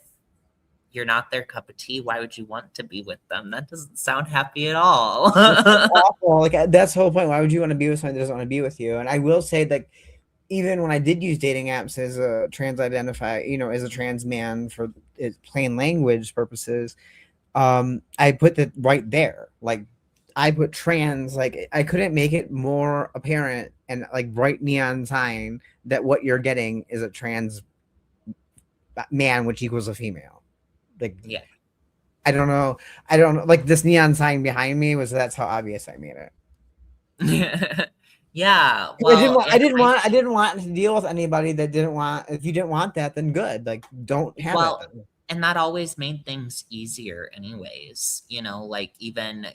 you're not their cup of tea, why would you want to be with them? That doesn't sound happy at all. Awful. Like, that's the whole point. Why would you want to be with someone that doesn't want to be with you? And I will say that even when I did use dating apps as a as a trans man for plain language purposes, I put that right there. Like, I put trans, like I couldn't make it more apparent and like bright neon sign that what you're getting is a trans man, which equals a female. Like, yeah. I don't know. Like, this neon sign behind me that's how obvious I made it. Yeah. Well, I didn't want to deal with anybody that didn't want. If you didn't want that, then good. Like, don't have it. Then. And that always made things easier anyways, like even,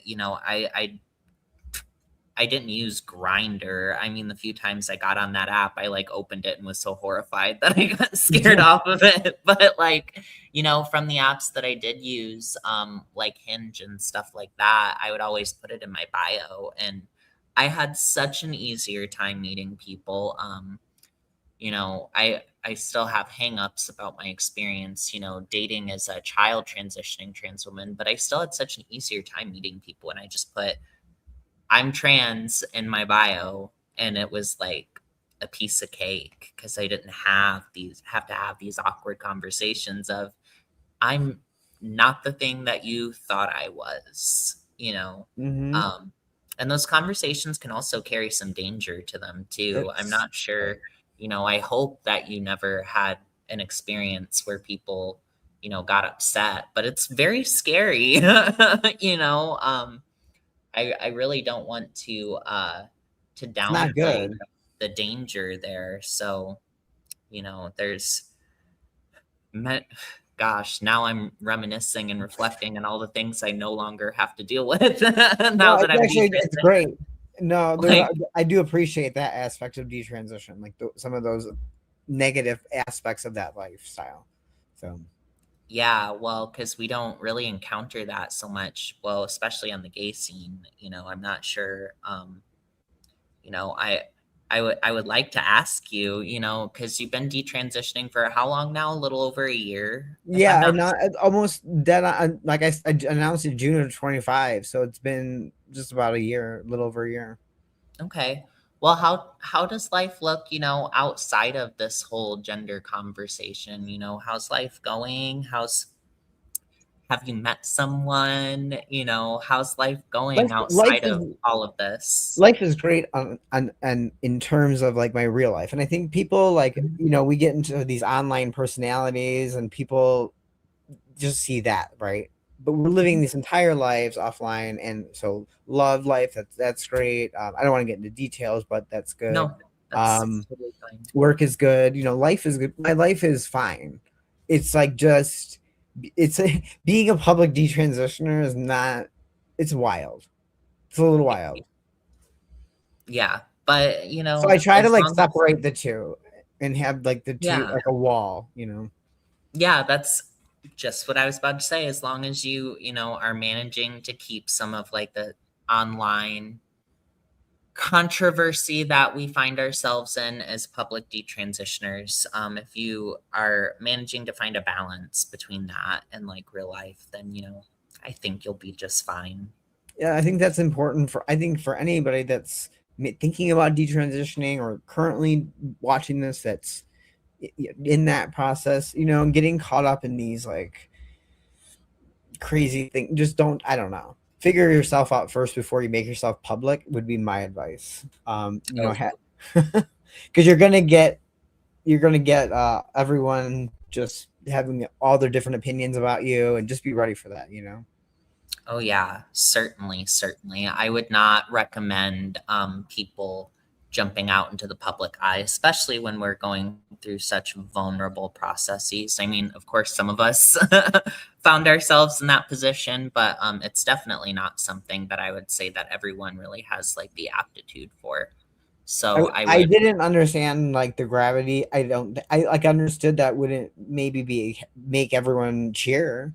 I didn't use Grindr. I mean, the few times I got on that app, I like opened it and was so horrified that I got scared off of it. But like, from the apps that I did use, like Hinge and stuff like that, I would always put it in my bio. And I had such an easier time meeting people. you know, I still have hangups about my experience, you know, dating as a child transitioning trans woman, but I still had such an easier time meeting people when I just put I'm trans in my bio, and it was like a piece of cake because I didn't have to have these awkward conversations of I'm not the thing that you thought I was, you know. Mm-hmm. And those conversations can also carry some danger to them too. I'm not sure, you know, I hope that you never had an experience where people, you know, got upset, but it's very scary. You know, I really don't want to It's not downplay good. the danger there. So, you know, there's gosh, now I'm reminiscing and reflecting on all the things I no longer have to deal with No, now that I'm it's great. No, Like, I do appreciate that aspect of detransition, like some of those negative aspects of that lifestyle. So yeah, well, because we don't really encounter that so much. Well, especially on the gay scene, you know, I'm not sure. You know, I would like to ask you, you know, because you've been detransitioning for how long now? A little over a year, if I'm yeah, not and not almost dead on, like I announced in June of 25, so it's been just about a year, a little over a year. Okay. Well, how does life look, you know, outside of this whole gender conversation? You know, how's life going? Have you met someone? You know, how's life going Life outside is of all of this? life is great on in terms of like my real life, and I think people like, you know, we get into these online personalities and people just see that, right? But we're living these entire lives offline, and so love life, that's great. I don't want to get into details, but that's good. No, that's totally fine. Work is good, you know, life is good. My life is fine. It's like just it's being a public detransitioner is not, it's wild. It's a little wild. Yeah, but you So I know, try to as like long as separate the two and have like the two yeah, like a wall, you know. yeah, that's just what I was about to say. As long as you know, are managing to keep some of like the online controversy that we find ourselves in as public detransitioners, if you are managing to find a balance between that and like real life, then you know, I think you'll be just fine. Yeah, I think that's important for, I think for anybody that's thinking about detransitioning or currently watching this, that's in that process, you know, and getting caught up in these like crazy things. Just don't, I don't know, figure yourself out first before you make yourself public would be my advice. You know, because you're gonna get everyone just having all their different opinions about you, and just be ready for that, you know. Oh yeah, certainly, certainly. I would not recommend people jumping out into the public eye, especially when we're going through such vulnerable processes. I mean, of course, some of us found ourselves in that position, but it's definitely not something that I would say that everyone really has like the aptitude for. So I didn't understand like the gravity. I like understood that wouldn't maybe be make everyone cheer.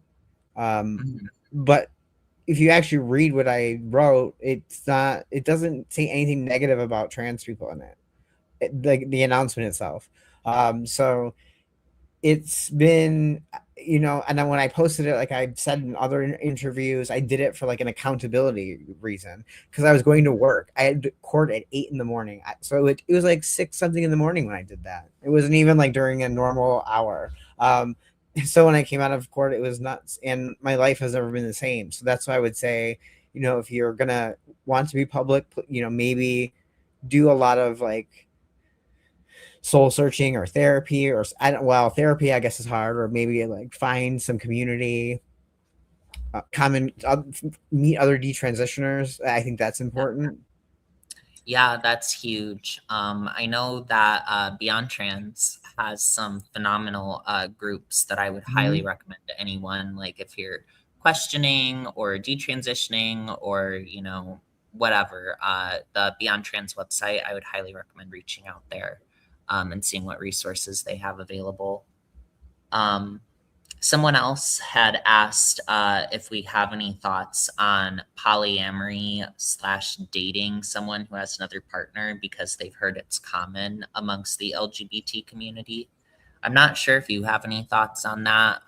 But if you actually read what I wrote, it doesn't say anything negative about trans people in it, like the announcement itself. So it's been, you know, and then when I posted it, like I said in other interviews, I did it for like an accountability reason, because I was going to work. I had court at 8 a.m. So it was like 6 something in the morning when I did that. It wasn't even like during a normal hour. So when I came out of court, it was nuts, and my life has never been the same. So that's why I would say, you know, if you're gonna want to be public, you know, maybe do a lot of like soul searching or therapy, or well, therapy I guess is hard, or maybe like find some community, meet other detransitioners. I think that's important. Yeah, that's huge. I know that Beyond Trans has some phenomenal groups that I would highly recommend to anyone. Like if you're questioning or detransitioning or, you know, whatever, the Beyond Trans website, I would highly recommend reaching out there and seeing what resources they have available. Someone else had asked if we have any thoughts on polyamory / dating someone who has another partner because they've heard it's common amongst the LGBT community. I'm not sure if you have any thoughts on that.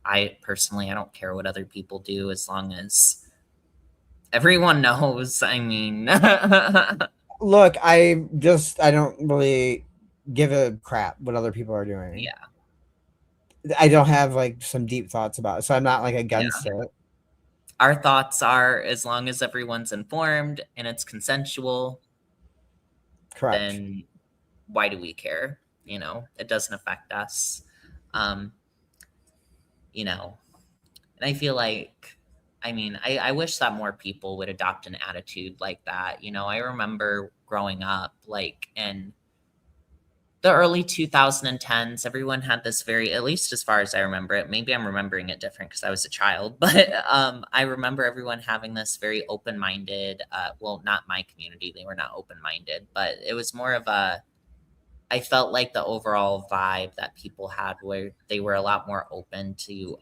I don't care what other people do as long as everyone knows. I mean, look, I don't really give a crap what other people are doing. Yeah. I don't have like some deep thoughts about it, so I'm not like against it. Our thoughts are, as long as everyone's informed and it's consensual, correct, then why do we care? You know, it doesn't affect us. You know, and I feel like, I mean, I wish that more people would adopt an attitude like that. You know, I remember growing up, like in the early 2010s, everyone had this very, at least as far as I remember it, maybe I'm remembering it different because I was a child, but I remember everyone having this very open-minded, well, not my community, they were not open-minded, but it was more of a, I felt like the overall vibe that people had where they were a lot more open to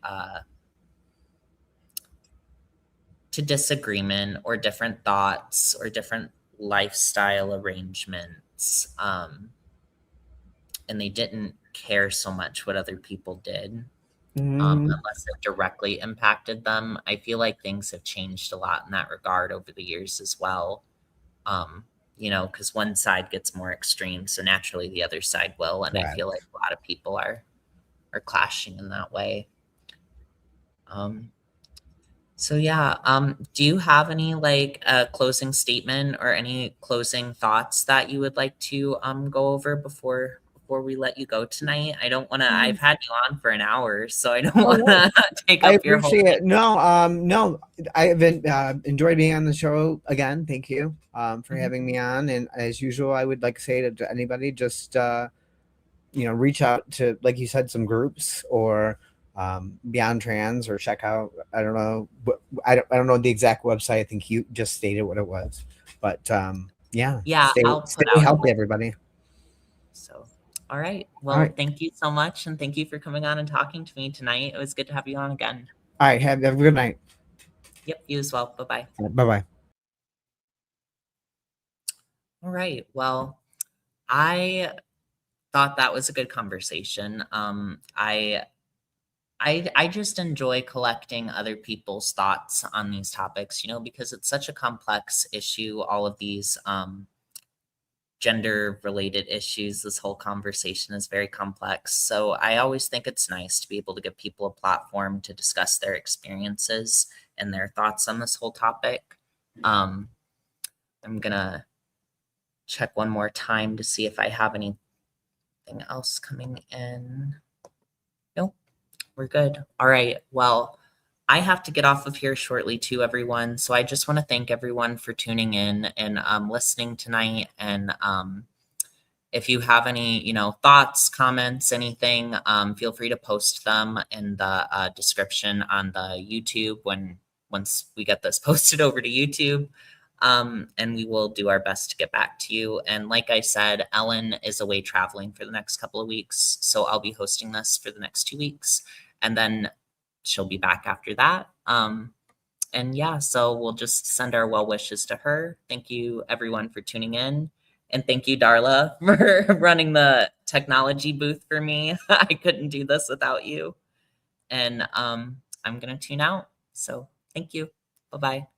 disagreement or different thoughts or different lifestyle arrangements. And they didn't care so much what other people did unless it directly impacted them. I feel like things have changed a lot in that regard over the years as well. You know, because one side gets more extreme, so naturally the other side will. And I feel like a lot of people are clashing in that way. So yeah, do you have any like closing statement or any closing thoughts that you would like to go over before we let you go tonight? I don't want to. I've had you on for an hour, so I don't want to take up your whole. I appreciate it. No, I've been enjoyed being on the show again. Thank you for having me on. And as usual, I would like to say to anybody, just reach out to, like you said, some groups or Beyond Trans, or check out. I don't know. I don't know the exact website. I think you just stated what it was, but yeah. Stay healthy, everybody. So. All right. Well, Thank you so much. And thank you for coming on and talking to me tonight. It was good to have you on again. All right. Have a good night. Yep. You as well. Bye-bye. Bye-bye. All right. Well, I thought that was a good conversation. I just enjoy collecting other people's thoughts on these topics, you know, because it's such a complex issue. All of these, gender related issues, this whole conversation is very complex. So I always think it's nice to be able to give people a platform to discuss their experiences and their thoughts on this whole topic. I'm gonna check one more time to see if I have anything else coming in. Nope, we're good. All right, well, I have to get off of here shortly too, everyone. So I just want to thank everyone for tuning in and listening tonight. And if you have any, thoughts, comments, anything, feel free to post them in the description on the YouTube once we get this posted over to YouTube. And we will do our best to get back to you. And like I said, Ellen is away traveling for the next couple of weeks. So I'll be hosting this for the next 2 weeks. And then she'll be back after that. And yeah, so we'll just send our well wishes to her. Thank you everyone for tuning in. And thank you, Darla, for running the technology booth for me. I couldn't do this without you. And I'm going to tune out. So thank you. Bye-bye.